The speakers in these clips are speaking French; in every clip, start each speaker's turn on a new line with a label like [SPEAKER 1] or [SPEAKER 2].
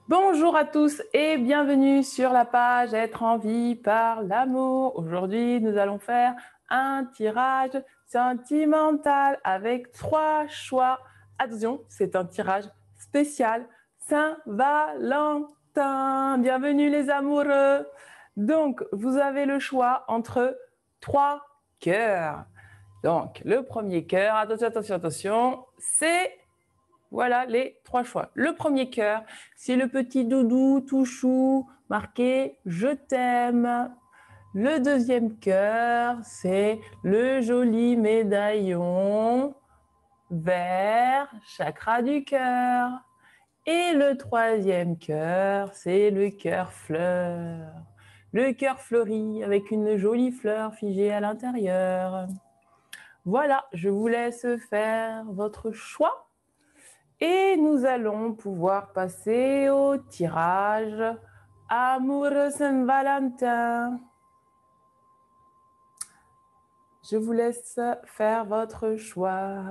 [SPEAKER 1] Bonjour à tous et bienvenue sur la page Être en vie par l'amour. Aujourd'hui, nous allons faire un tirage sentimental avec 3 choix. Attention, c'est un tirage spécial Saint-Valentin. Bienvenue les amoureux. Donc, vous avez le choix entre 3 cœurs. Donc, le premier cœur, attention, c'est... Voilà les 3 choix. Le premier cœur, c'est le petit doudou tout chou marqué « Je t'aime ». Le deuxième cœur, c'est le joli médaillon vert, chakra du cœur. Et le troisième cœur, c'est le cœur fleur. Le cœur fleuri avec une jolie fleur figée à l'intérieur. Voilà, je vous laisse faire votre choix. Et nous allons pouvoir passer au tirage Amoureux Saint-Valentin. Je vous laisse faire votre choix.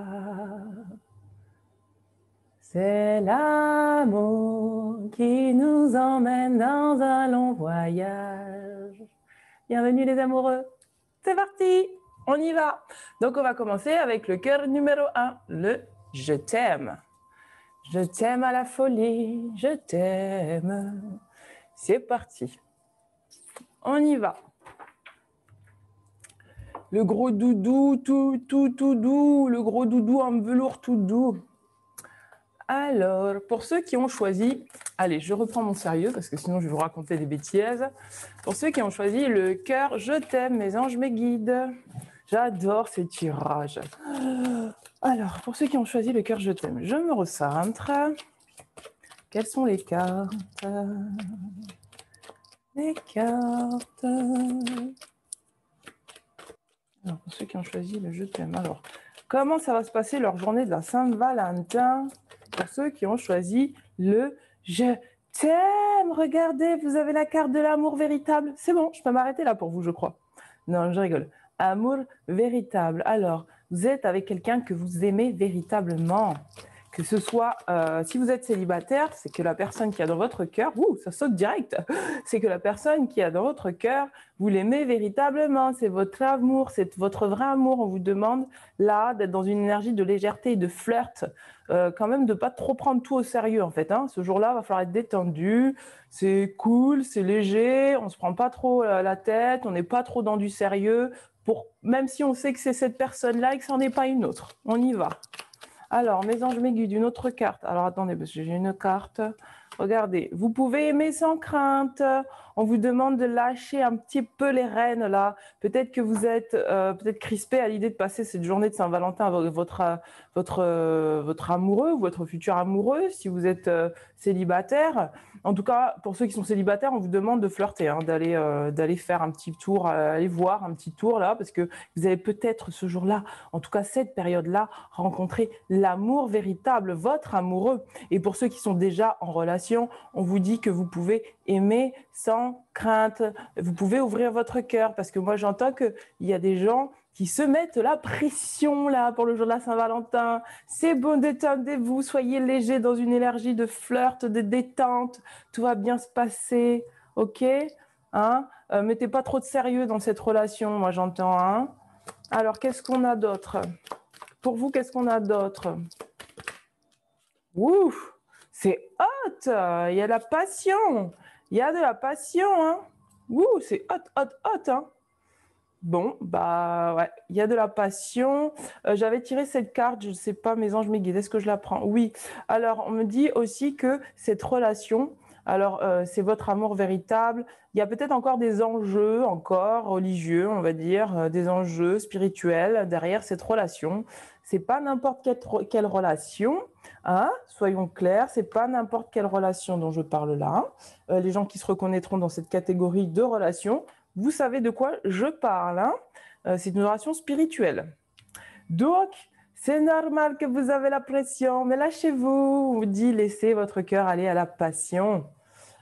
[SPEAKER 1] C'est l'amour qui nous emmène dans un long voyage. Bienvenue les amoureux. C'est parti, on y va. Donc on va commencer avec le cœur numéro 1, le « Je t'aime ». Je t'aime à la folie, je t'aime. C'est parti. On y va. Le gros doudou, tout doux. Le gros doudou en velours tout doux. Alors, pour ceux qui ont choisi... Allez, je reprends mon sérieux parce que sinon je vais vous raconter des bêtises. Pour ceux qui ont choisi le cœur, je t'aime, mes anges, mes guides. J'adore ces tirages. Alors, pour ceux qui ont choisi le cœur, je t'aime, je me recentre. Quelles sont les cartes? Les cartes. Alors, pour ceux qui ont choisi le je t'aime, alors, comment ça va se passer leur journée de la Saint-Valentin? Pour ceux qui ont choisi le je t'aime, regardez, vous avez la carte de l'amour véritable. C'est bon, je peux m'arrêter là pour vous, je crois. Non, je rigole. Amour véritable. Alors, vous êtes avec quelqu'un que vous aimez véritablement. Que ce soit, si vous êtes célibataire, c'est que la personne qui a dans votre cœur, ça saute direct, c'est que la personne qui a dans votre cœur, vous l'aimez véritablement, c'est votre amour, c'est votre vrai amour. On vous demande là d'être dans une énergie de légèreté et de flirt, quand même de pas trop prendre tout au sérieux en fait. Ce jour-là, il va falloir être détendu, c'est cool, c'est léger, on se prend pas trop la tête, on n'est pas trop dans du sérieux, même si on sait que c'est cette personne-là et que ça n'en est pas une autre. On y va. Alors, mes anges, mes guides, une autre carte. Alors, attendez, parce que j'ai une carte. Regardez, vous pouvez aimer sans crainte. On vous demande de lâcher un petit peu les rênes, là. Peut-être que vous êtes peut-être crispé à l'idée de passer cette journée de Saint-Valentin avec votre amoureux ou votre futur amoureux, si vous êtes célibataire. En tout cas, pour ceux qui sont célibataires, on vous demande de flirter, d'aller faire un petit tour, aller voir un petit tour, là, parce que vous allez peut-être ce jour-là, en tout cas cette période-là, rencontrer l'amour véritable, votre amoureux. Et pour ceux qui sont déjà en relation, on vous dit que vous pouvez aimer sans crainte. Vous pouvez ouvrir votre cœur parce que moi, j'entends qu'il y a des gens qui se mettent la pression là pour le jour de la Saint-Valentin. C'est bon, détendez-vous, soyez léger dans une énergie de flirt, de détente. Tout va bien se passer, ok? Mettez pas trop de sérieux dans cette relation, moi j'entends. Alors, qu'est-ce qu'on a d'autre? Pour vous, qu'est-ce qu'on a d'autre? Ouf, c'est hot, il y a de la passion. Il y a de la passion, Ouh, c'est hot. Bon, bah ouais, il y a de la passion. J'avais tiré cette carte, je ne sais pas, mes anges, mes guides, est-ce que je la prends? Oui. Alors, on me dit aussi que cette relation, alors c'est votre amour véritable. Il y a peut-être encore des enjeux, encore religieux, on va dire, des enjeux spirituels derrière cette relation. C'est pas n'importe quelle relation, soyons clairs, c'est pas n'importe quelle relation dont je parle là. Les gens qui se reconnaîtront dans cette catégorie de relations, vous savez de quoi je parle. C'est une relation spirituelle. Donc, c'est normal que vous avez la pression, mais lâchez-vous. On vous dit, laissez votre cœur aller à la passion.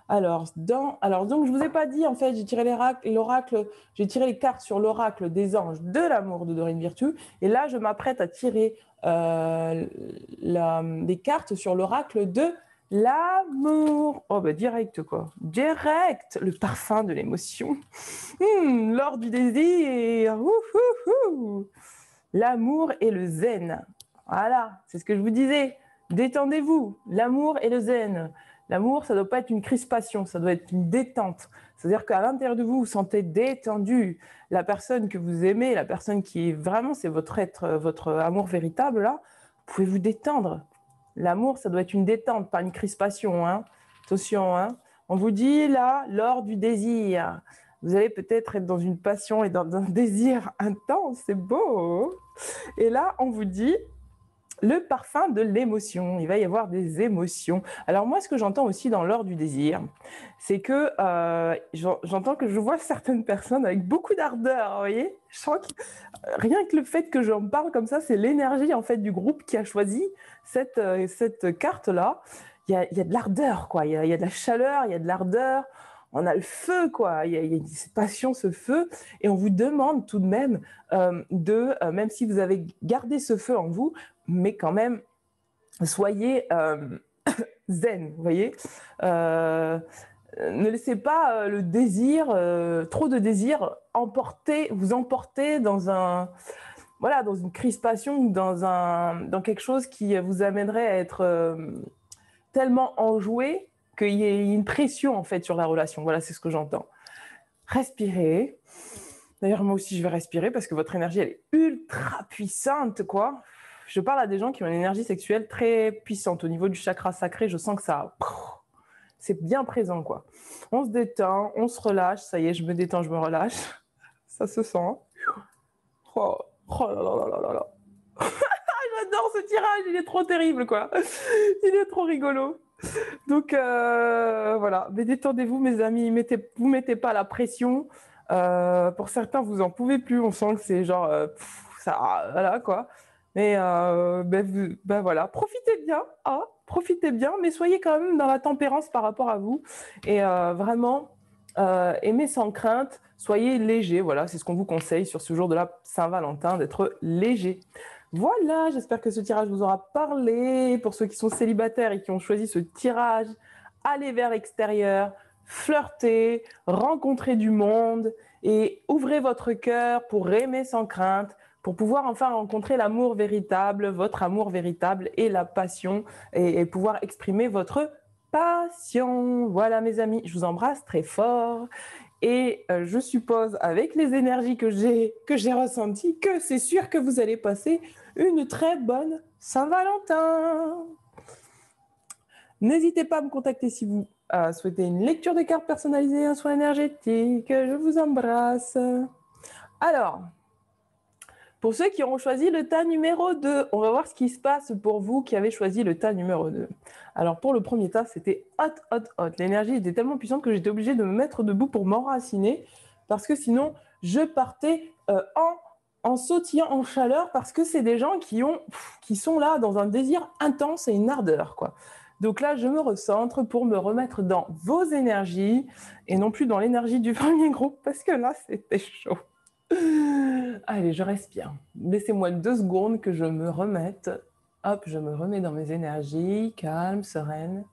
[SPEAKER 1] Alors, donc, je vous ai pas dit, en fait, j'ai tiré l'oracle, j'ai tiré les cartes sur l'oracle des anges de l'amour de Dorine Virtue. Et là, je m'apprête à tirer les cartes sur l'oracle de L'amour. Oh, bah, direct, quoi. Direct. Le parfum de l'émotion. L'or du désir. L'amour et le zen. Voilà, c'est ce que je vous disais. Détendez-vous. L'amour et le zen. L'amour, ça ne doit pas être une crispation, ça doit être une détente. C'est-à-dire qu'à l'intérieur de vous, vous sentez détendu. La personne que vous aimez, la personne qui est vraiment, c'est votre être, votre amour véritable, là, vous pouvez vous détendre. L'amour, ça doit être une détente, pas une crispation. Hein. Attention, hein. On vous dit là, l'or du désir. Vous allez peut-être être dans une passion et dans un désir intense, c'est beau. Et là, on vous dit le parfum de l'émotion. Il va y avoir des émotions. Alors moi, ce que j'entends aussi dans l'or du désir, c'est que j'entends que je vois certaines personnes avec beaucoup d'ardeur, vous voyez. Je sens que rien que le fait que j'en parle comme ça, c'est l'énergie en fait du groupe qui a choisi cette carte-là. Il y a de l'ardeur, quoi. Il y a de la chaleur, il y a de l'ardeur. On a le feu, quoi. Il y a cette passion, ce feu. Et on vous demande tout de même même si vous avez gardé ce feu en vous, mais quand même, soyez zen, vous voyez. Ne laissez pas le désir, trop de désir, vous emporter dans dans une crispation, dans quelque chose qui vous amènerait à être tellement enjoué qu'il y ait une pression en fait sur la relation. Voilà, c'est ce que j'entends. Respirez. D'ailleurs, moi aussi, je vais respirer parce que votre énergie, elle est ultra puissante, quoi. Je parle à des gens qui ont une énergie sexuelle très puissante. Au niveau du chakra sacré, je sens que ça... C'est bien présent, quoi. On se détend, on se relâche. Ça y est, je me détends, je me relâche. Ça se sent. Oh là là là là là. J'adore ce tirage, il est trop terrible, quoi. Il est trop rigolo. Donc, voilà. Mais détendez-vous, mes amis. Vous mettez pas la pression. Pour certains, vous en pouvez plus. On sent que c'est genre... ça, voilà, quoi. Mais voilà, profitez bien, hein, profitez bien, mais soyez quand même dans la tempérance par rapport à vous. Et vraiment, aimez sans crainte, soyez léger. Voilà, c'est ce qu'on vous conseille sur ce jour de la Saint-Valentin, d'être léger. Voilà, j'espère que ce tirage vous aura parlé. Pour ceux qui sont célibataires et qui ont choisi ce tirage, allez vers l'extérieur, flirtez, rencontrez du monde et ouvrez votre cœur pour aimer sans crainte, pour pouvoir enfin rencontrer l'amour véritable, votre amour véritable et la passion et pouvoir exprimer votre passion. Voilà mes amis, je vous embrasse très fort et je suppose avec les énergies que j'ai ressenties que c'est sûr que vous allez passer une très bonne Saint-Valentin. N'hésitez pas à me contacter si vous souhaitez une lecture de cartes personnalisée, un soin énergétique. Je vous embrasse. Alors, pour ceux qui auront choisi le tas numéro 2, on va voir ce qui se passe pour vous qui avez choisi le tas numéro 2. Alors, pour le premier tas, c'était hot. L'énergie était tellement puissante que j'étais obligée de me mettre debout pour m'enraciner parce que sinon, je partais en sautillant en chaleur parce que c'est des gens qui sont là dans un désir intense et une ardeur, quoi. Donc là, je me recentre pour me remettre dans vos énergies et non plus dans l'énergie du premier groupe parce que là, c'était chaud. Allez, je respire. Laissez-moi 2 secondes que je me remette. Hop, je me remets dans mes énergies, calme, sereine.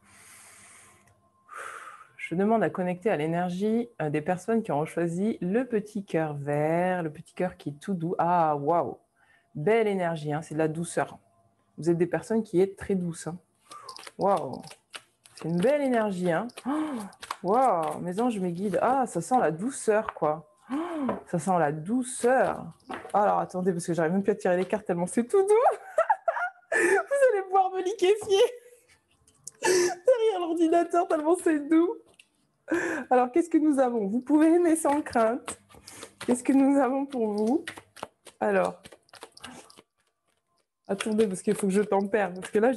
[SPEAKER 1] Je demande à connecter à l'énergie des personnes qui ont choisi le petit cœur vert, le petit cœur qui est tout doux. Ah, waouh! Belle énergie, hein, c'est de la douceur. Vous êtes des personnes qui êtes très douces. Hein. Waouh! C'est une belle énergie. Hein. Waouh! Mes anges, mes guides. Ah, ça sent la douceur, quoi. Ça sent la douceur. Alors, attendez, parce que j'arrive même plus à tirer les cartes tellement c'est tout doux. Vous allez pouvoir me liquéfier derrière l'ordinateur tellement c'est doux. Alors, qu'est-ce que nous avons? Vous pouvez aimer sans crainte. Qu'est-ce que nous avons pour vous? Alors, attendez, parce qu'il faut que je tempère. Parce que là,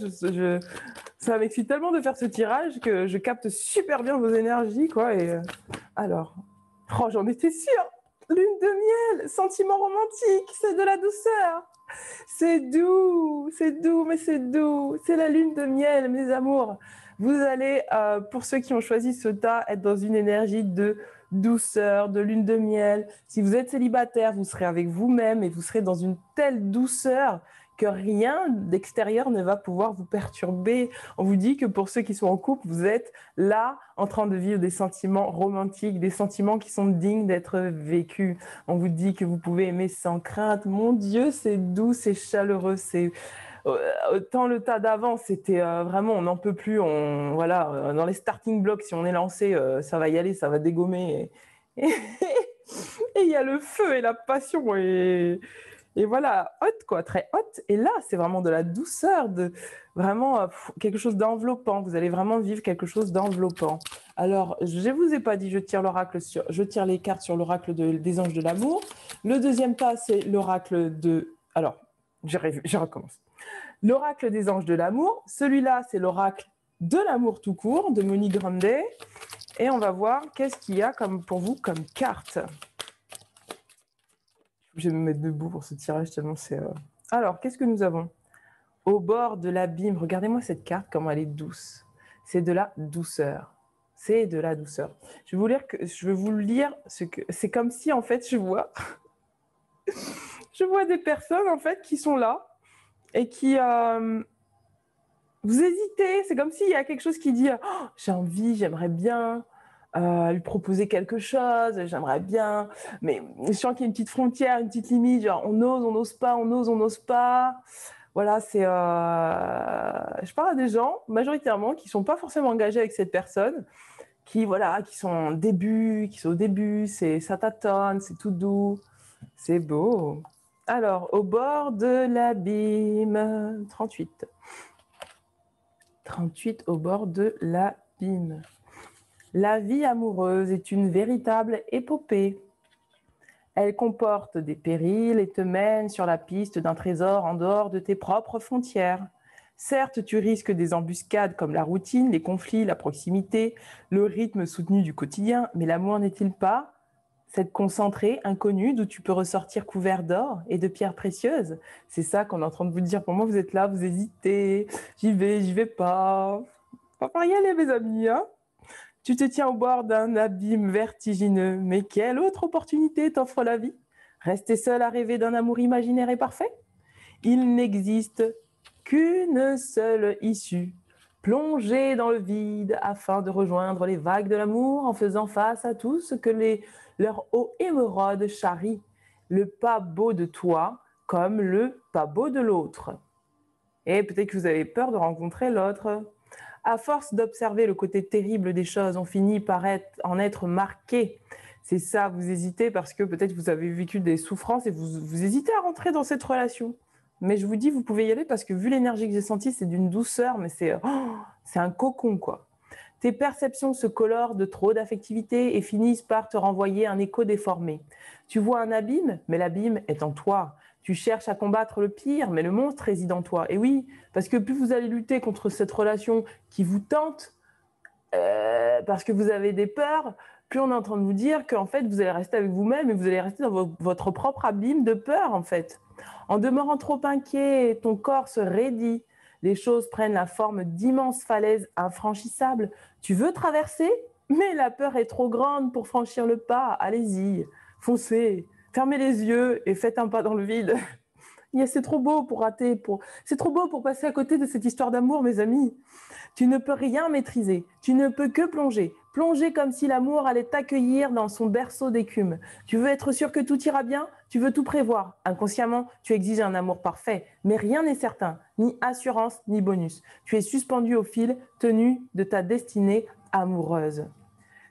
[SPEAKER 1] ça m'excite tellement de faire ce tirage que je capte super bien vos énergies, quoi. Et alors, oh, j'en étais sûre. Lune de miel, sentiment romantique, c'est de la douceur. C'est doux, mais c'est doux. C'est la lune de miel, mes amours. Vous allez, pour ceux qui ont choisi ce tas, être dans une énergie de douceur, de lune de miel. Si vous êtes célibataire, vous serez avec vous-même et vous serez dans une telle douceur que rien d'extérieur ne va pouvoir vous perturber. On vous dit que pour ceux qui sont en couple, vous êtes là en train de vivre des sentiments romantiques, des sentiments qui sont dignes d'être vécus. On vous dit que vous pouvez aimer sans crainte. Mon Dieu, c'est doux, c'est chaleureux, c'est... Autant le tas d'avant, c'était vraiment, on n'en peut plus. Voilà, dans les starting blocks, si on est lancé, ça va y aller, ça va dégommer. Et il y a le feu et la passion. Et voilà, haute quoi, très haute. Et là, c'est vraiment de la douceur, vraiment quelque chose d'enveloppant. Vous allez vraiment vivre quelque chose d'enveloppant. Alors, je ne vous ai pas dit, je tire les cartes sur l'oracle des anges de l'amour. Le deuxième pas, c'est l'oracle de... Alors, je recommence. L'oracle des anges de l'amour. Celui-là, c'est l'oracle de l'amour tout court, de Monique Grandet. Et on va voir qu'est-ce qu'il y a pour vous comme carte. Je vais me mettre debout pour ce tirage tellement c'est... Alors, qu'est-ce que nous avons? Au bord de l'abîme, regardez-moi cette carte, comment elle est douce. C'est de la douceur. C'est de la douceur. Je vais vous lire ce que... C'est comme si, en fait, je vois des personnes, en fait, qui sont là et qui... Vous hésitez. C'est comme s'il y a quelque chose qui dit oh, « J'ai envie, j'aimerais bien... » lui proposer quelque chose, j'aimerais bien, mais je sens qu'il y a une petite frontière, une petite limite, genre on ose, on n'ose pas, on ose, on n'ose pas. Voilà, c'est... je parle à des gens, majoritairement, qui ne sont pas forcément engagés avec cette personne, qui sont au début, ça tâtonne, c'est tout doux, c'est beau. Alors, au bord de l'abîme, 38. 38 au bord de l'abîme. La vie amoureuse est une véritable épopée. Elle comporte des périls et te mène sur la piste d'un trésor en dehors de tes propres frontières. Certes, tu risques des embuscades comme la routine, les conflits, la proximité, le rythme soutenu du quotidien, mais l'amour n'est-il pas cette concentrée inconnue d'où tu peux ressortir couvert d'or et de pierres précieuses? C'est ça qu'on est en train de vous dire. Pour moi, vous êtes là, vous hésitez, j'y vais pas. Faut pas y aller, mes amis, hein. Tu te tiens au bord d'un abîme vertigineux, mais quelle autre opportunité t'offre la vie? Rester seul à rêver d'un amour imaginaire et parfait? Il n'existe qu'une seule issue, plonger dans le vide afin de rejoindre les vagues de l'amour en faisant face à tout ce que leur eau émeraude charrie, le pas beau de toi comme le pas beau de l'autre. Et peut-être que vous avez peur de rencontrer l'autre. À force d'observer le côté terrible des choses, on finit par en être marqué. C'est ça, vous hésitez parce que peut-être vous avez vécu des souffrances et vous hésitez à rentrer dans cette relation. Mais je vous dis, vous pouvez y aller parce que vu l'énergie que j'ai sentie, c'est d'une douceur, mais c'est un cocon, quoi. Tes perceptions se colorent de trop d'affectivité et finissent par te renvoyer un écho déformé. Tu vois un abîme, mais l'abîme est en toi. Tu cherches à combattre le pire, mais le monstre réside en toi. Et oui, parce que plus vous allez lutter contre cette relation qui vous tente, parce que vous avez des peurs, plus on est en train de vous dire qu'en fait, vous allez rester avec vous-même et vous allez rester dans votre propre abîme de peur, en fait. En demeurant trop inquiet, ton corps se raidit. Les choses prennent la forme d'immenses falaises infranchissables. Tu veux traverser, mais la peur est trop grande pour franchir le pas. Allez-y, foncez, fermez les yeux et faites un pas dans le vide. C'est trop beau pour rater, c'est trop beau pour passer à côté de cette histoire d'amour, mes amis. Tu ne peux rien maîtriser, tu ne peux que plonger. Plonger comme si l'amour allait t'accueillir dans son berceau d'écume. Tu veux être sûr que tout ira bien, tu veux tout prévoir. Inconsciemment, tu exiges un amour parfait, mais rien n'est certain, ni assurance, ni bonus. Tu es suspendu au fil, tenu de ta destinée amoureuse.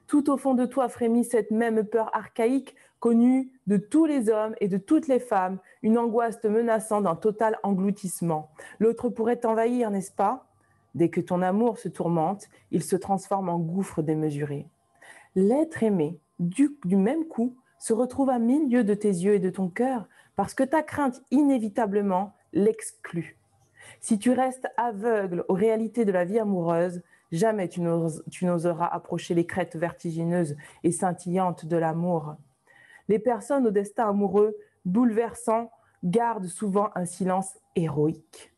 [SPEAKER 1] Tout au fond de toi frémit cette même peur archaïque connue de tous les hommes et de toutes les femmes, une angoisse te menaçant d'un total engloutissement. L'autre pourrait t'envahir, n'est-ce pas? Dès que ton amour se tourmente, il se transforme en gouffre démesuré. L'être aimé, du même coup, se retrouve à milieu de tes yeux et de ton cœur parce que ta crainte inévitablement l'exclut. Si tu restes aveugle aux réalités de la vie amoureuse, jamais tu n'oseras approcher les crêtes vertigineuses et scintillantes de l'amour. Les personnes au destin amoureux bouleversant gardent souvent un silence héroïque.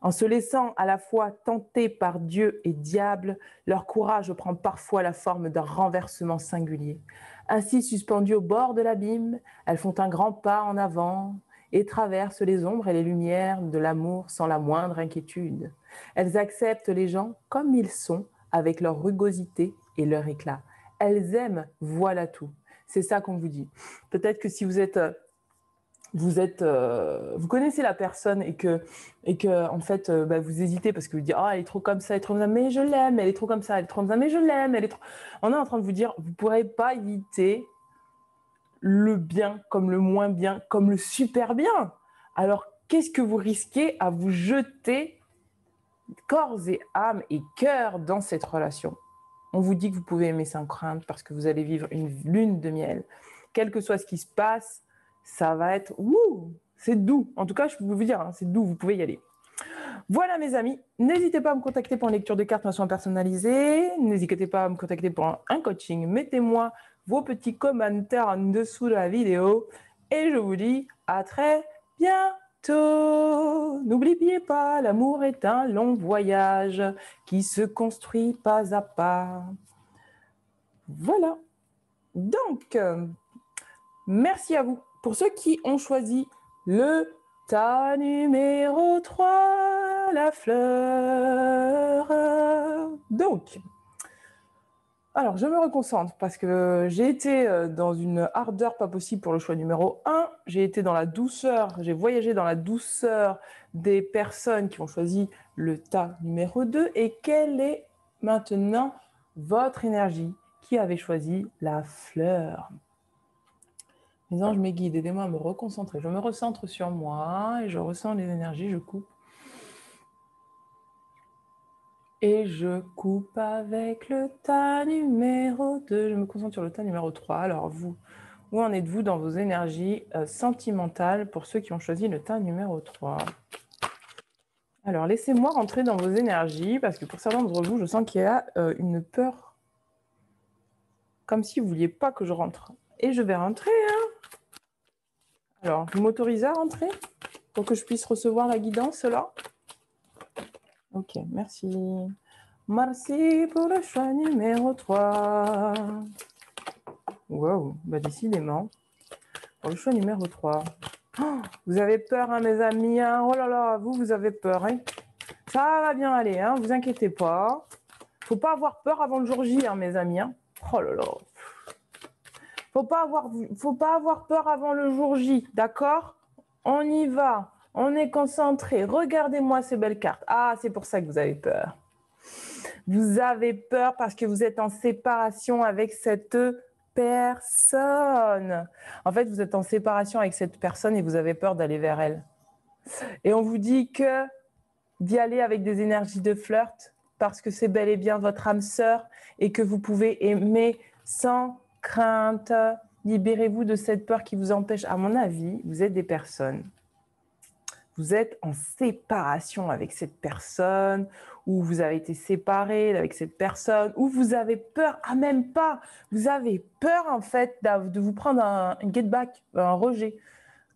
[SPEAKER 1] En se laissant à la fois tenter par Dieu et diable, leur courage prend parfois la forme d'un renversement singulier. Ainsi suspendues au bord de l'abîme, elles font un grand pas en avant et traversent les ombres et les lumières de l'amour sans la moindre inquiétude. Elles acceptent les gens comme ils sont, avec leur rugosité et leur éclat. Elles aiment, voilà tout. C'est ça qu'on vous dit. Peut-être que si vous connaissez la personne et que en fait, vous hésitez parce que vous dites, ah, elle est trop comme ça, elle est trop comme ça, mais je l'aime, elle est trop comme ça, elle est trop comme ça, mais je l'aime, elle est trop... On est en train de vous dire, vous ne pourrez pas éviter le bien comme le moins bien, comme le super bien. Alors, qu'est-ce que vous risquez à vous jeter corps et âme et cœur dans cette relation? On vous dit que vous pouvez aimer sans crainte parce que vous allez vivre une lune de miel. Quel que soit ce qui se passe, ça va être... c'est doux. En tout cas, je peux vous dire, hein, c'est doux, vous pouvez y aller. Voilà mes amis, n'hésitez pas à me contacter pour une lecture de cartes, un soin personnalisé. N'hésitez pas à me contacter pour un coaching. Mettez-moi vos petits commentaires en dessous de la vidéo. Et je vous dis à très bientôt. N'oubliez pas, l'amour est un long voyage qui se construit pas à pas. Voilà. Donc, merci à vous. Pour ceux qui ont choisi le tas numéro 3, la fleur. Donc, alors je me reconcentre parce que j'ai été dans une ardeur pas possible pour le choix numéro 1. J'ai été dans la douceur, j'ai voyagé dans la douceur des personnes qui ont choisi le tas numéro 2. Et quelle est maintenant votre énergie qui avait choisi la fleur? Mes anges, mes guides, aidez-moi à me reconcentrer. Je me recentre sur moi et je ressens les énergies, je coupe. Et je coupe avec le tas numéro 2. Je me concentre sur le tas numéro 3. Alors vous, où en êtes-vous dans vos énergies sentimentales pour ceux qui ont choisi le tas numéro 3? Alors laissez-moi rentrer dans vos énergies parce que pour certains d'entre vous, je sens qu'il y a une peur. Comme si vous ne vouliez pas que je rentre. Et je vais rentrer, hein. Alors, vous m'autorisez à rentrer pour que je puisse recevoir la guidance là? Ok, merci. Merci pour le choix numéro 3. Wow, bah décidément. Pour le choix numéro 3. Oh, vous avez peur, hein, mes amis, hein? Oh là là, vous avez peur, hein? Ça va bien aller, hein? Vous inquiétez pas. Faut pas avoir peur avant le jour J, hein, mes amis, hein? Oh là là. Faut pas avoir peur avant le jour J, d'accord? On y va. On est concentré. Regardez-moi ces belles cartes. Ah, c'est pour ça que vous avez peur. Vous avez peur parce que vous êtes en séparation avec cette personne. En fait, vous êtes en séparation avec cette personne et vous avez peur d'aller vers elle. Et on vous dit que d'y aller avec des énergies de flirt parce que c'est bel et bien votre âme sœur et que vous pouvez aimer sans crainte. Libérez-vous de cette peur qui vous empêche. À mon avis, vous êtes des personnes. Vous êtes en séparation avec cette personne, ou vous avez été séparé avec cette personne, ou vous avez peur, même pas, vous avez peur en fait de vous prendre un get back, un rejet.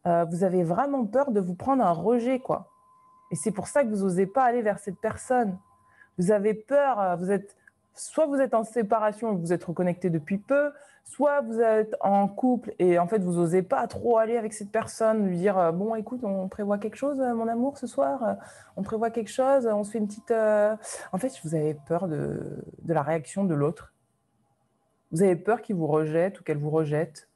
[SPEAKER 1] Vous avez vraiment peur de vous prendre un rejet, quoi. Et c'est pour ça que vous n'osez pas aller vers cette personne. Vous avez peur, soit vous êtes en séparation et vous êtes reconnecté depuis peu, soit vous êtes en couple et en fait vous n'osez pas trop aller avec cette personne, lui dire bon écoute, on prévoit quelque chose mon amour ce soir, on prévoit quelque chose, on se fait une petite... En fait vous avez peur de la réaction de l'autre. Vous avez peur qu'il vous rejette ou qu'elle vous rejette.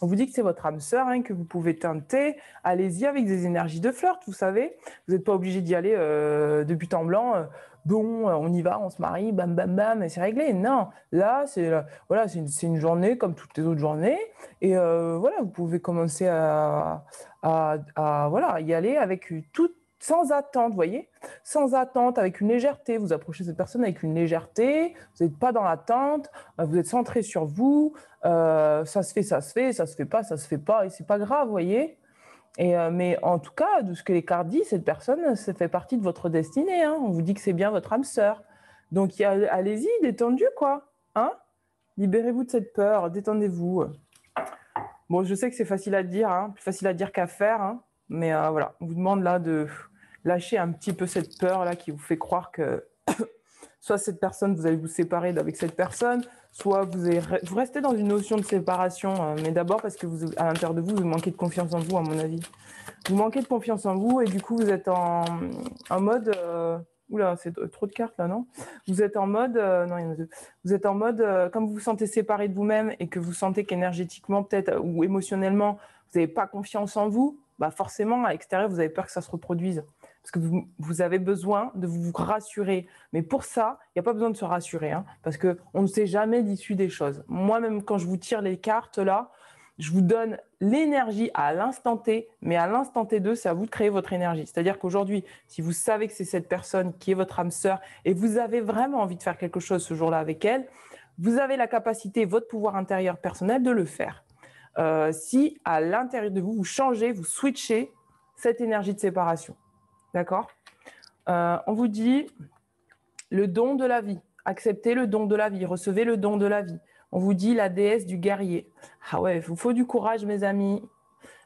[SPEAKER 1] On vous dit que c'est votre âme sœur, hein, que vous pouvez teinter. Allez-y avec des énergies de flirt, vous savez. Vous n'êtes pas obligé d'y aller de but en blanc. Bon, on y va, on se marie, bam, bam, bam, et c'est réglé. Non, là, c'est une journée comme toutes les autres journées. Et voilà, vous pouvez commencer à voilà, y aller avec sans attente, vous voyez, sans attente, avec une légèreté. Vous approchez cette personne avec une légèreté, vous n'êtes pas dans l'attente, vous êtes centré sur vous, ça se fait, ça se fait, ça se fait pas, et c'est pas grave, vous voyez. Et, mais en tout cas, de ce que les cartes disent, cette personne, ça fait partie de votre destinée, hein. On vous dit que c'est bien votre âme sœur. Donc allez-y, détendu, quoi. Hein, libérez-vous de cette peur, détendez-vous. Bon, je sais que c'est facile à dire, hein, plus facile à dire qu'à faire, hein, mais voilà, on vous demande là de lâcher un petit peu cette peur là qui vous fait croire que soit cette personne, vous allez vous séparer avec cette personne, soit vous restez dans une notion de séparation, mais d'abord parce que à l'intérieur de vous, vous manquez de confiance en vous, à mon avis. Vous manquez de confiance en vous et du coup, vous êtes en mode... Oula, c'est trop de cartes là, non? Vous êtes en mode... non, il y en a deux. Vous êtes en mode, comme vous vous sentez séparé de vous-même et que vous sentez qu'énergétiquement, peut-être, ou émotionnellement, vous n'avez pas confiance en vous, bah forcément, à l'extérieur, vous avez peur que ça se reproduise. Parce que vous avez besoin de vous rassurer. Mais pour ça, il n'y a pas besoin de se rassurer, hein, parce qu'on ne sait jamais l'issue des choses. Moi-même, quand je vous tire les cartes là, je vous donne l'énergie à l'instant T, mais à l'instant T2, c'est à vous de créer votre énergie. C'est-à-dire qu'aujourd'hui, si vous savez que c'est cette personne qui est votre âme sœur et vous avez vraiment envie de faire quelque chose ce jour-là avec elle, vous avez la capacité, votre pouvoir intérieur personnel, de le faire. Si à l'intérieur de vous, vous changez, vous switchez cette énergie de séparation. D'accord? On vous dit le don de la vie. Acceptez le don de la vie. Recevez le don de la vie. On vous dit la déesse du guerrier. Ah ouais, il vous faut du courage, mes amis.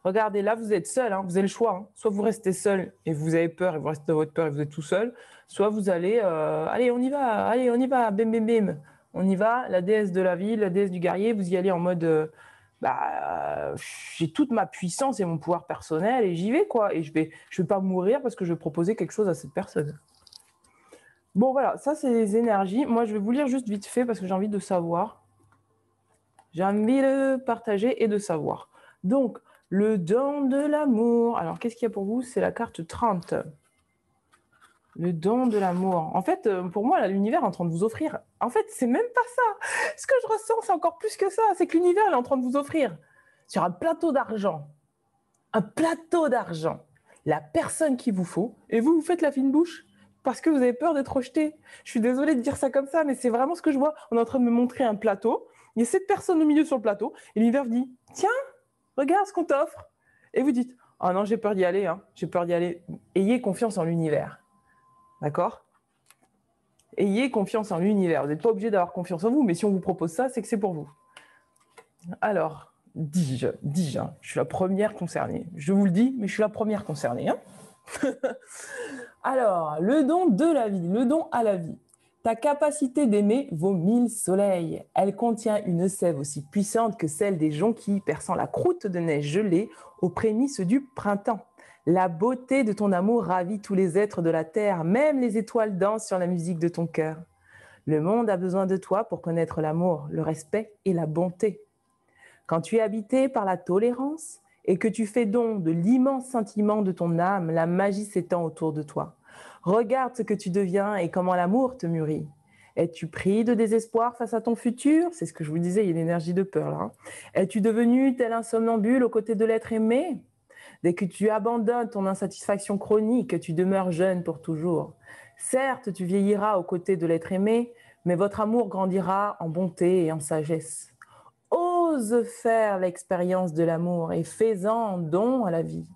[SPEAKER 1] Regardez, là, vous êtes seul. Hein, vous avez le choix. Hein. Soit vous restez seul et vous avez peur et vous restez dans votre peur et vous êtes tout seul. Soit vous allez, allez, on y va. Allez, on y va. Bim, bim, bim. On y va. La déesse de la vie, la déesse du guerrier. Vous y allez en mode, j'ai toute ma puissance et mon pouvoir personnel et j'y vais, quoi. Et je vais pas mourir parce que je vais proposer quelque chose à cette personne. Bon, voilà, ça, c'est les énergies. Moi, je vais vous lire juste vite fait parce que j'ai envie de savoir. J'ai envie de partager et de savoir. Donc, le don de l'amour. Alors, qu'est-ce qu'il y a pour vous? C'est la carte 30. Le don de l'amour. En fait, pour moi, l'univers est en train de vous offrir. En fait, c'est même pas ça. Ce que je ressens, c'est encore plus que ça. C'est que l'univers est en train de vous offrir sur un plateau d'argent. Un plateau d'argent. La personne qu'il vous faut. Et vous faites la fine bouche parce que vous avez peur d'être rejeté. Je suis désolée de dire ça comme ça, mais c'est vraiment ce que je vois. On est en train de me montrer un plateau. Il y a cette personne au milieu sur le plateau. Et l'univers vous dit, tiens, regarde ce qu'on t'offre. Et vous dites, oh non, j'ai peur d'y aller. Hein. J'ai peur d'y aller. Ayez confiance en l'univers. D'accord? Ayez confiance en l'univers. Vous n'êtes pas obligé d'avoir confiance en vous, mais si on vous propose ça, c'est que c'est pour vous. Alors, dis-je, hein, je suis la première concernée. Je vous le dis, mais je suis la première concernée. Hein. Alors, le don de la vie, le don à la vie. Ta capacité d'aimer vaut 1000 soleils. Elle contient une sève aussi puissante que celle des jonquilles perçant la croûte de neige gelée aux prémices du printemps. La beauté de ton amour ravit tous les êtres de la terre, même les étoiles dansent sur la musique de ton cœur. Le monde a besoin de toi pour connaître l'amour, le respect et la bonté. Quand tu es habité par la tolérance et que tu fais don de l'immense sentiment de ton âme, la magie s'étend autour de toi. Regarde ce que tu deviens et comment l'amour te mûrit. Es-tu pris de désespoir face à ton futur? C'est ce que je vous disais, il y a une énergie de peur là. Hein. Es-tu devenu tel un somnambule aux côtés de l'être aimé? Dès que tu abandonnes ton insatisfaction chronique, tu demeures jeune pour toujours. Certes, tu vieilliras aux côtés de l'être aimé, mais votre amour grandira en bonté et en sagesse. Ose faire l'expérience de l'amour et fais-en don à la vie.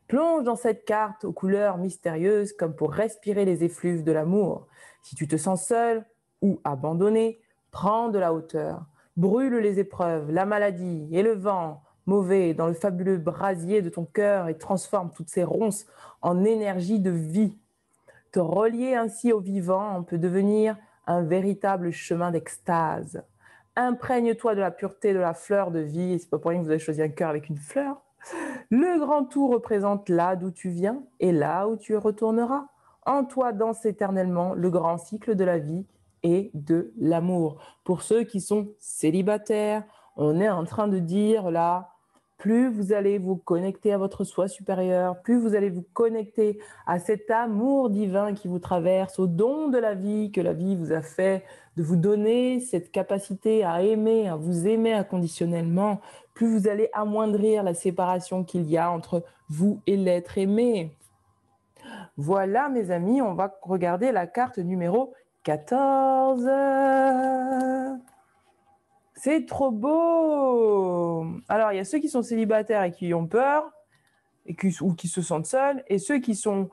[SPEAKER 1] Plonge dans cette carte aux couleurs mystérieuses comme pour respirer les effluves de l'amour. Si tu te sens seul ou abandonné, prends de la hauteur. Brûle les épreuves, la maladie et le vent mauvais dans le fabuleux brasier de ton cœur et transforme toutes ces ronces en énergie de vie. Te relier ainsi au vivant peut devenir un véritable chemin d'extase. Imprègne-toi de la pureté de la fleur de vie, et c'est pas pour rien que vous avez choisi un cœur avec une fleur. Le grand tout représente là d'où tu viens et là où tu retourneras. En toi danse éternellement le grand cycle de la vie et de l'amour. Pour ceux qui sont célibataires, on est en train de dire là, plus vous allez vous connecter à votre soi supérieur, plus vous allez vous connecter à cet amour divin qui vous traverse, au don de la vie que la vie vous a fait, de vous donner cette capacité à aimer, à vous aimer inconditionnellement, plus vous allez amoindrir la séparation qu'il y a entre vous et l'être aimé. Voilà, mes amis, on va regarder la carte numéro 14. C'est trop beau! Alors, il y a ceux qui sont célibataires et qui ont peur, ou qui se sentent seuls, et ceux qui sont...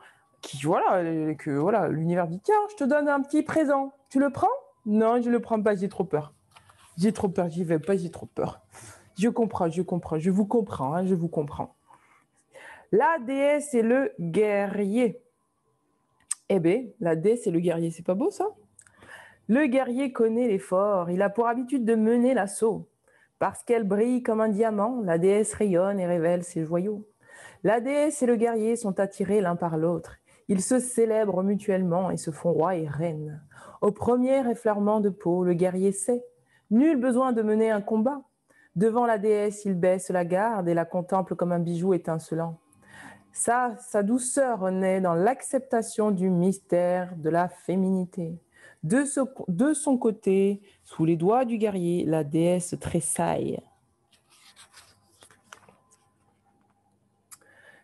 [SPEAKER 1] voilà, l'univers dit, tiens, je te donne un petit présent. Tu le prends? Non, je ne le prends pas, j'ai trop peur. J'ai trop peur, j'y vais pas, j'ai trop peur. Je comprends, je vous comprends, hein, je vous comprends. La déesse est le guerrier. Eh bien, la déesse est le guerrier, c'est pas beau ça? Le guerrier connaît l'effort, il a pour habitude de mener l'assaut. Parce qu'elle brille comme un diamant, la déesse rayonne et révèle ses joyaux. La déesse et le guerrier sont attirés l'un par l'autre. Ils se célèbrent mutuellement et se font roi et reine. Au premier effleurement de peau, le guerrier sait. Nul besoin de mener un combat. Devant la déesse, il baisse la garde et la contemple comme un bijou étincelant. Sa douceur naît dans l'acceptation du mystère de la féminité. De son côté, sous les doigts du guerrier, la déesse tressaille.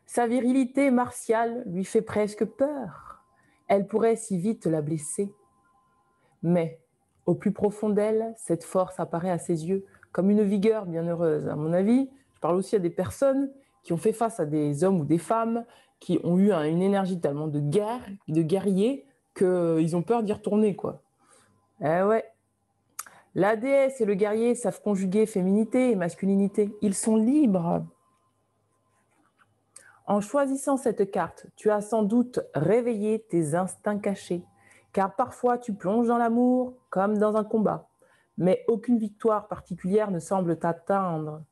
[SPEAKER 1] Sa virilité martiale lui fait presque peur. Elle pourrait si vite la blesser. Mais, au plus profond d'elle, cette force apparaît à ses yeux comme une vigueur bienheureuse. À mon avis, je parle aussi à des personnes qui ont fait face à des hommes ou des femmes qui ont eu une énergie tellement de guerre, de guerrier, qu'ils ont peur d'y retourner, quoi. Eh ouais. La déesse et le guerrier savent conjuguer féminité et masculinité. Ils sont libres. En choisissant cette carte, tu as sans doute réveillé tes instincts cachés, car parfois tu plonges dans l'amour comme dans un combat, mais aucune victoire particulière ne semble t'atteindre.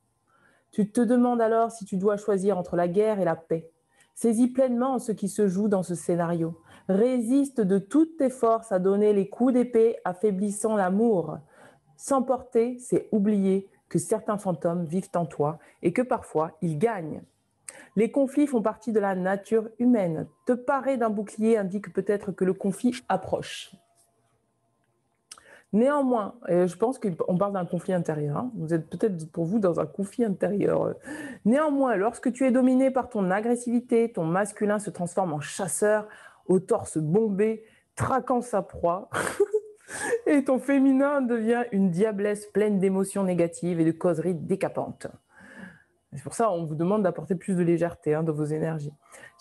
[SPEAKER 1] Tu te demandes alors si tu dois choisir entre la guerre et la paix. Saisis pleinement ce qui se joue dans ce scénario. Résiste de toutes tes forces à donner les coups d'épée affaiblissant l'amour. S'emporter, c'est oublier que certains fantômes vivent en toi et que parfois ils gagnent. Les conflits font partie de la nature humaine. Te parer d'un bouclier indique peut-être que le conflit approche. Néanmoins, je pense qu'on parle d'un conflit intérieur. Hein. Vous êtes peut-être pour vous dans un conflit intérieur. Néanmoins, lorsque tu es dominé par ton agressivité, ton masculin se transforme en chasseur au torse bombé, traquant sa proie. Et ton féminin devient une diablesse pleine d'émotions négatives et de causeries décapantes. C'est pour ça qu'on vous demande d'apporter plus de légèreté dans vos énergies.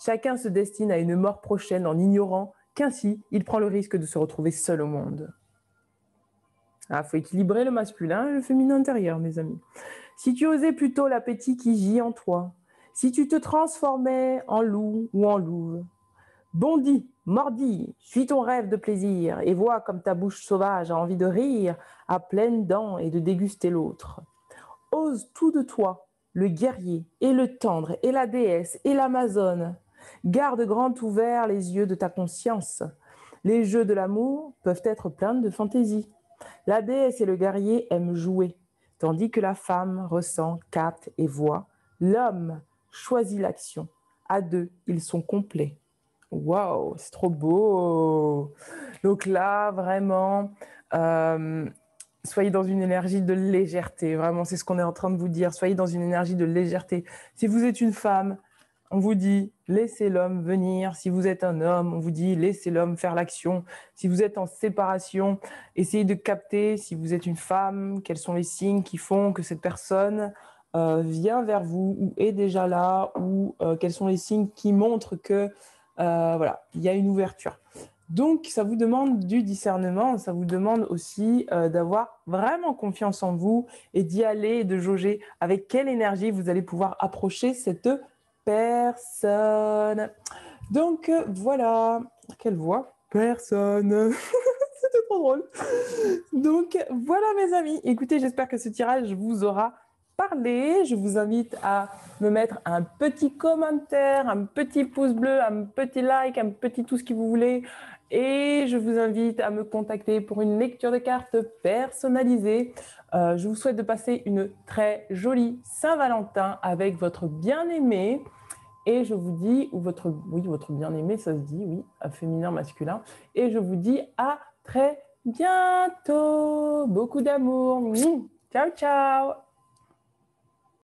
[SPEAKER 1] Chacun se destine à une mort prochaine en ignorant qu'ainsi, il prend le risque de se retrouver seul au monde. Il faut équilibrer le masculin et le féminin intérieur, mes amis. Si tu osais plutôt l'appétit qui gît en toi, si tu te transformais en loup ou en louve, bondis, mordis, suis ton rêve de plaisir et vois comme ta bouche sauvage a envie de rire à pleines dents et de déguster l'autre. Ose tout de toi, le guerrier et le tendre et la déesse et l'amazone. Garde grand ouverts les yeux de ta conscience. Les jeux de l'amour peuvent être pleins de fantaisie. La déesse et le guerrier aiment jouer, tandis que la femme ressent, capte et voit. L'homme choisit l'action. À deux, ils sont complets. Waouh, c'est trop beau. Donc là, vraiment, soyez dans une énergie de légèreté. Vraiment, c'est ce qu'on est en train de vous dire. Soyez dans une énergie de légèreté. Si vous êtes une femme, on vous dit laissez l'homme venir. Si vous êtes un homme, on vous dit laissez l'homme faire l'action. Si vous êtes en séparation, essayez de capter, si vous êtes une femme, quels sont les signes qui font que cette personne vient vers vous ou est déjà là, ou quels sont les signes qui montrent que voilà, il y a une ouverture. Donc, ça vous demande du discernement, ça vous demande aussi d'avoir vraiment confiance en vous et d'y aller et de jauger avec quelle énergie vous allez pouvoir approcher cette personne. Donc, voilà. Quelle voix? Personne. C'était trop drôle. Donc, voilà mes amis. Écoutez, j'espère que ce tirage vous aura parlé. Je vous invite à me mettre un petit commentaire, un petit pouce bleu, un petit like, un petit tout ce que vous voulez. Et je vous invite à me contacter pour une lecture de cartes personnalisée. Je vous souhaite de passer une très jolie Saint-Valentin avec votre bien-aimé. Et je vous dis, ou votre bien-aimé, ça se dit, oui, féminin, masculin. Et je vous dis à très bientôt. Beaucoup d'amour. Ciao, ciao.